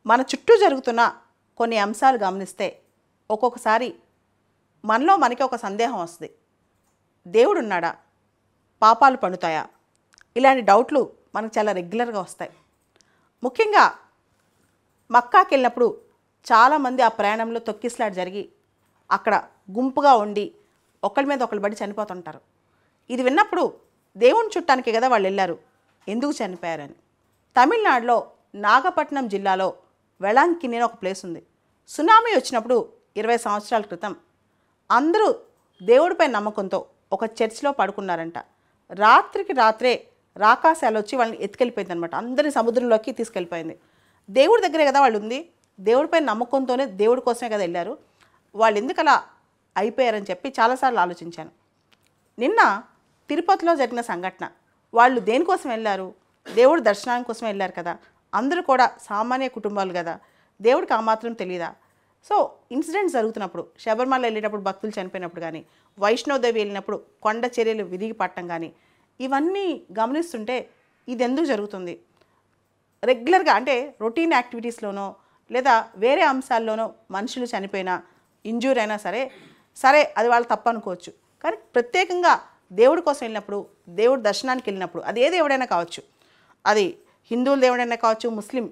మన చుట్టూ జరుగుతున్న కొన్ని అంశాలు గమనిస్తే ఒక్కొక్కసారి మనలో మనకి ఒక సందేహం వస్తుంది. దేవుడు ఉన్నాడా? పాపాలు పండుతాయా? ఇలాంటి డౌట్లు మనకు చాలా రెగ్యులర్గా వస్తాయి. ముఖ్యంగా మక్కాకి వెళ్ళినప్పుడు చాలామంది ఆ ప్రయాణంలో తొక్కిసలాట జరిగి అక్కడ గుంపుగా ఉండి ఒకళ్ళ మీద ఒకళ్ళు పడి చనిపోతుంటారు. ఇది విన్నప్పుడు దేవుని చుట్టానికి కదా వాళ్ళు వెళ్ళారు, ఎందుకు చనిపోయారని. తమిళనాడులో నాగపట్నం జిల్లాలో వెళంకిని అని ఒక ప్లేస్ ఉంది. సునామీ వచ్చినప్పుడు 20 సంవత్సరాల క్రితం అందరూ దేవుడిపై నమ్మకంతో ఒక చర్చిలో పడుకున్నారంట. రాత్రికి రాత్రే రాకాశాలు వచ్చి వాళ్ళని ఎత్తుకెళ్ళిపోయింది అనమాట. అందరినీ సముద్రంలోకి తీసుకెళ్ళిపోయింది. దేవుడి దగ్గరే కదా వాళ్ళు ఉంది, దేవుడిపై నమ్మకంతోనే దేవుడి కోసమే కదా వెళ్ళారు, వాళ్ళు ఎందుకు అలా అయిపోయారని చెప్పి చాలాసార్లు ఆలోచించాను. నిన్న తిరుపతిలో జరిగిన సంఘటన, వాళ్ళు దేనికోసం వెళ్ళారు? దేవుడి దర్శనానికి కోసం వెళ్ళారు కదా. అందరూ కూడా సామాన్య కుటుంబాలు కదా, దేవుడికి ఆ మాత్రం తెలియదా? సో ఇన్సిడెంట్స్ జరుగుతున్నప్పుడు, శబరిమల వెళ్ళేటప్పుడు భక్తులు చనిపోయినప్పుడు కానీ, వైష్ణోదేవి వెళ్ళినప్పుడు కొండ చర్యలు విరిగి పట్టడం కానీ, ఇవన్నీ గమనిస్తుంటే ఇది ఎందుకు జరుగుతుంది? రెగ్యులర్గా అంటే రొటీన్ యాక్టివిటీస్లోనో లేదా వేరే అంశాల్లోనో మనుషులు చనిపోయినా, ఇంజ్యూర్ అయినా సరే అది వాళ్ళు తప్పు అనుకోవచ్చు. కానీ ప్రత్యేకంగా దేవుడి కోసం వెళ్ళినప్పుడు, దేవుడి దర్శనానికి వెళ్ళినప్పుడు, అది ఏ దేవుడైనా కావచ్చు, అది హిందువుల దేవుడైనా కావచ్చు,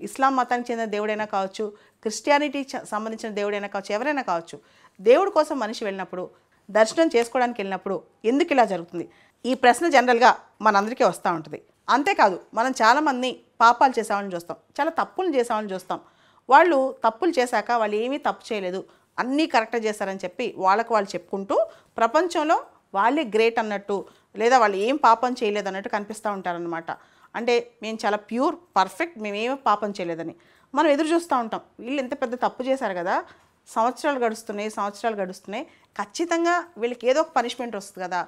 ఇస్లాం మతానికి చెందిన దేవుడైనా కావచ్చు, క్రిస్టియానిటీకి సంబంధించిన దేవుడైనా కావచ్చు, ఎవరైనా కావచ్చు, దేవుడి కోసం మనిషి వెళ్ళినప్పుడు, దర్శనం చేసుకోవడానికి వెళ్ళినప్పుడు ఎందుకు ఇలా జరుగుతుంది? ఈ ప్రశ్న జనరల్గా మనందరికీ వస్తూ ఉంటుంది. అంతేకాదు, మనం చాలామంది పాపాలు చేసేవాళ్ళని చూస్తాం, చాలా తప్పులు చేసేవాళ్ళని చూస్తాం. వాళ్ళు తప్పులు చేశాక వాళ్ళు ఏమీ తప్పు చేయలేదు, అన్నీ కరెక్ట్గా చేశారని చెప్పి వాళ్ళకు వాళ్ళు చెప్పుకుంటూ ప్రపంచంలో వాళ్ళే గ్రేట్ అన్నట్టు, లేదా వాళ్ళు ఏం పాపం చేయలేదు అన్నట్టు కనిపిస్తూ ఉంటారనమాట. అంటే మేము చాలా ప్యూర్ పర్ఫెక్ట్, మేమేమీ పాపం చేయలేదని మనం ఎదురు చూస్తూ ఉంటాం. వీళ్ళు ఎంత పెద్ద తప్పు చేశారు కదా, సంవత్సరాలు గడుస్తున్నాయి, ఖచ్చితంగా వీళ్ళకి ఏదో ఒక పనిష్మెంట్ వస్తుంది కదా,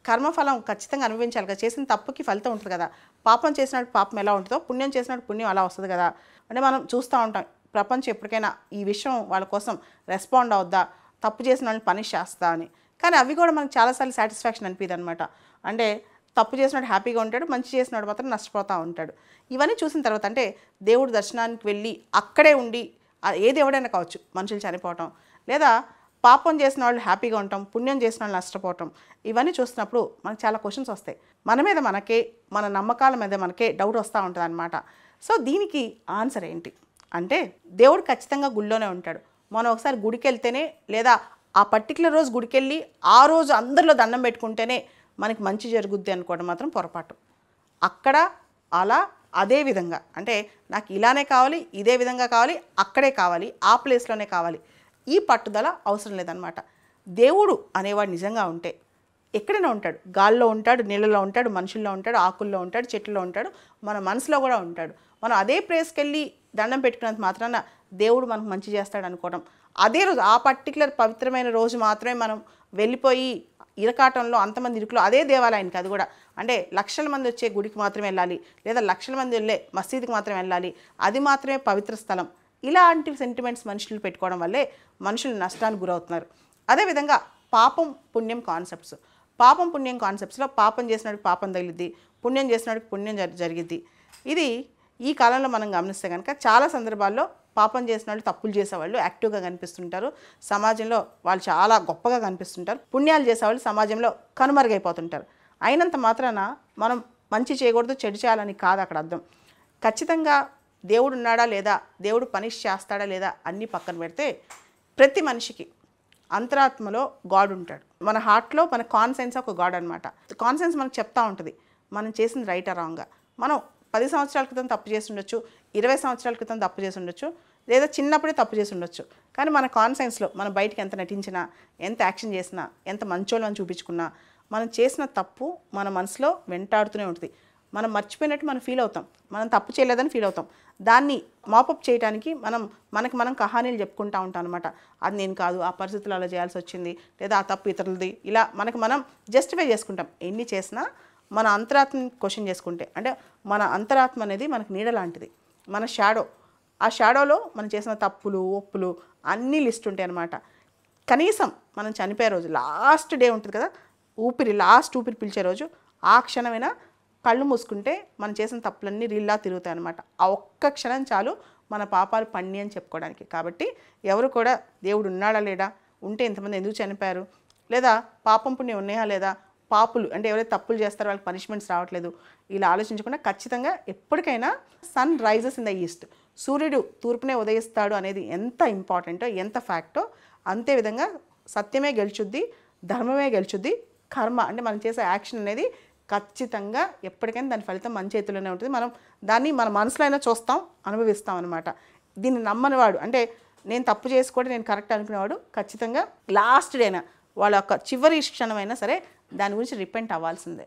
కర్మఫలం ఖచ్చితంగా అనుభవించాలి కదా, చేసిన తప్పుకి ఫలితం ఉంటుంది కదా, పాపం చేసినట్టు పాపం ఎలా ఉంటుందో పుణ్యం చేసినట్టు పుణ్యం అలా వస్తుంది కదా అంటే మనం చూస్తూ ఉంటాం. ప్రపంచం ఎప్పటికైనా ఈ విషయం వాళ్ళ కోసం రెస్పాండ్ అవుద్దా, తప్పు చేసిన వాళ్ళని పనిష్ చేస్తా అని. కానీ అవి కూడా మనకు చాలాసార్లు సాటిస్ఫాక్షన్ అనిపిది అనమాట. అంటే తప్పు చేసినాడు హ్యాపీగా ఉంటాడు, మంచి చేసినాడు మాత్రం నష్టపోతూ ఉంటాడు. ఇవన్నీ చూసిన తర్వాత అంటే దేవుడి దర్శనానికి వెళ్ళి అక్కడే ఉండి, ఏ దేవుడైనా కావచ్చు, మనుషులు చనిపోవటం, లేదా పాపం చేసిన వాళ్ళు హ్యాపీగా ఉండటం, పుణ్యం చేసిన వాళ్ళు నష్టపోవటం, ఇవన్నీ చూసినప్పుడు మనకు చాలా క్వశ్చన్స్ వస్తాయి. మన మీద మనకే, మన నమ్మకాల మీద మనకే డౌట్ వస్తూ ఉంటుంది అనమాట. సో దీనికి ఆన్సర్ ఏంటి అంటే, దేవుడు ఖచ్చితంగా గుడిలోనే ఉంటాడు. మనం ఒకసారి గుడికి వెళ్తేనే, లేదా ఆ పర్టికులర్ రోజు గుడికి వెళ్ళి ఆ రోజు అందరిలో దండం పెట్టుకుంటేనే మనకి మంచి జరుగుద్ది అనుకోవడం మాత్రం పొరపాటు. అక్కడ అలా అదే విధంగా, అంటే నాకు ఇలానే కావాలి, ఇదే విధంగా కావాలి, అక్కడే కావాలి, ఆ ప్లేస్లోనే కావాలి, ఈ పట్టుదల అవసరం లేదనమాట. దేవుడు అనేవాడు నిజంగా ఉంటే ఎక్కడైనా ఉంటాడు. గాల్లో ఉంటాడు, నీళ్ళలో ఉంటాడు, మనుషుల్లో ఉంటాడు, ఆకుల్లో ఉంటాడు, చెట్లలో ఉంటాడు, మన మనసులో కూడా ఉంటాడు. మనం అదే ప్లేస్కి వెళ్ళి దండం పెట్టుకున్నంత మాత్రాన దేవుడు మనకు మంచి చేస్తాడు అనుకోవడం, అదే రోజు ఆ పర్టికులర్ పవిత్రమైన రోజు మాత్రమే మనం వెళ్ళిపోయి ఇరకాటంలో అంతమంది ఇరుకులో అదే దేవాలయానికి, అది కూడా అంటే లక్షల మంది వచ్చే గుడికి మాత్రమే వెళ్ళాలి, లేదా లక్షల మంది వెళ్ళే మసీదుకి మాత్రమే వెళ్ళాలి, అది మాత్రమే పవిత్ర స్థలం, ఇలాంటి సెంటిమెంట్స్ మనుషులు పెట్టుకోవడం వల్లే మనుషులు నష్టానికి గురవుతున్నారు. అదేవిధంగా పాపం పుణ్యం కాన్సెప్ట్స్లో పాపం చేసినప్పుడు పాపం తగిలిద్ది, పుణ్యం చేసినప్పుడు పుణ్యం జరిగిద్ది. ఇది ఈ కాలంలో మనం గమనిస్తే కనుక చాలా సందర్భాల్లో పాపం చేసిన వాళ్ళు, తప్పులు చేసేవాళ్ళు యాక్టివ్గా కనిపిస్తుంటారు, సమాజంలో వాళ్ళు చాలా గొప్పగా కనిపిస్తుంటారు. పుణ్యాలు చేసేవాళ్ళు సమాజంలో కనుమరుగైపోతుంటారు. అయినంత మాత్రాన మనం మంచి చేయకూడదు, చెడు చేయాలని కాదు అక్కడ అర్థం. ఖచ్చితంగా దేవుడు ఉన్నాడా లేదా, దేవుడు పనిష్ చేస్తాడా లేదా అన్నీ పక్కన పెడితే, ప్రతి మనిషికి అంతరాత్మలో గాడ్ ఉంటాడు. మన హార్ట్లో మన కాన్సెన్స్ ఒక గాడ్ అనమాట. కాన్సెన్స్ మనకు చెప్తా ఉంటుంది మనం చేసింది రైటా రాంగా. మనం 10 సంవత్సరాల క్రితం తప్పు చేసి ఉండొచ్చు, 20 సంవత్సరాల క్రితం తప్పు చేసి ఉండొచ్చు, లేదా చిన్నప్పుడే తప్పు చేసి ఉండొచ్చు. కానీ మన కాన్సెన్స్లో మనం బయటికి ఎంత నటించినా, ఎంత యాక్షన్ చేసినా, ఎంత మంచోళ్ళని చూపించుకున్నా, మనం చేసిన తప్పు మన మనసులో వెంటాడుతూనే ఉంటుంది. మనం మర్చిపోయినట్టు మనం ఫీల్ అవుతాం, మనం తప్పు చేయలేదని ఫీల్ అవుతాం. దాన్ని మాపప్ చేయడానికి మనకి మనం కహానీలు చెప్పుకుంటూ ఉంటాం అనమాట. అది నేను కాదు, ఆ పరిస్థితులు అలా చేయాల్సి వచ్చింది, లేదా ఆ తప్పు ఇతరులది, ఇలా మనకి మనం జస్టిఫై చేసుకుంటాం. ఎన్ని చేసినా మన అంతరాత్మని క్వశ్చన్ చేసుకుంటే, అంటే మన అంతరాత్మ అనేది మనకు నీడ లాంటిది, మన షాడో. ఆ షాడోలో మనం చేసిన తప్పులు, ఒప్పులు అన్నీ లిస్ట్ ఉంటాయి అన్నమాట. కనీసం మనం చనిపోయే రోజు లాస్ట్ డే ఉంటుంది కదా, లాస్ట్ ఊపిరి పిలిచే రోజు, ఆ క్షణమైనా కళ్ళు మూసుకుంటే మనం చేసిన తప్పులన్నీ రీల్లా తిరుగుతాయి అన్నమాట. ఆ ఒక్క క్షణం చాలు మన పాపాలు పండి అని చెప్పుకోవడానికి. కాబట్టి ఎవరు కూడా దేవుడు ఉన్నాడా లేడా, ఉంటే ఇంతమంది ఎందుకు చనిపోయారు, లేదా పాపం పుణ్యం ఉన్నాయా లేదా, పాపులు అంటే ఎవరైతే తప్పులు చేస్తారో వాళ్ళకి పనిష్మెంట్స్ రావట్లేదు, ఇలా ఆలోచించకుండా ఖచ్చితంగా ఎప్పటికైనా sun rises in the east, సూర్యుడు తూర్పునే ఉదయిస్తాడు అనేది ఎంత ఇంపార్టెంటో ఎంత ఫ్యాక్టో, అంతే విధంగా సత్యమే గెలుచుద్ది, ధర్మమే గెలుచుద్ది, కర్మ అంటే మనం చేసే యాక్షన్ అనేది ఖచ్చితంగా ఎప్పటికైనా దాని ఫలితం మన చేతిలోనే ఉంటుంది. మనం దాన్ని మన మనసులో అయినా చూస్తాం, అనుభవిస్తాం అనమాట. దీన్ని నమ్మనివాడు అంటే నేను తప్పు చేసుకోవడం నేను కరెక్ట్ అనుకునేవాడు ఖచ్చితంగా లాస్ట్ డేనా వాళ్ళ యొక్క చివరి క్షణమైనా సరే దాని గురించి రిపెంట్ అవ్వాల్సిందే.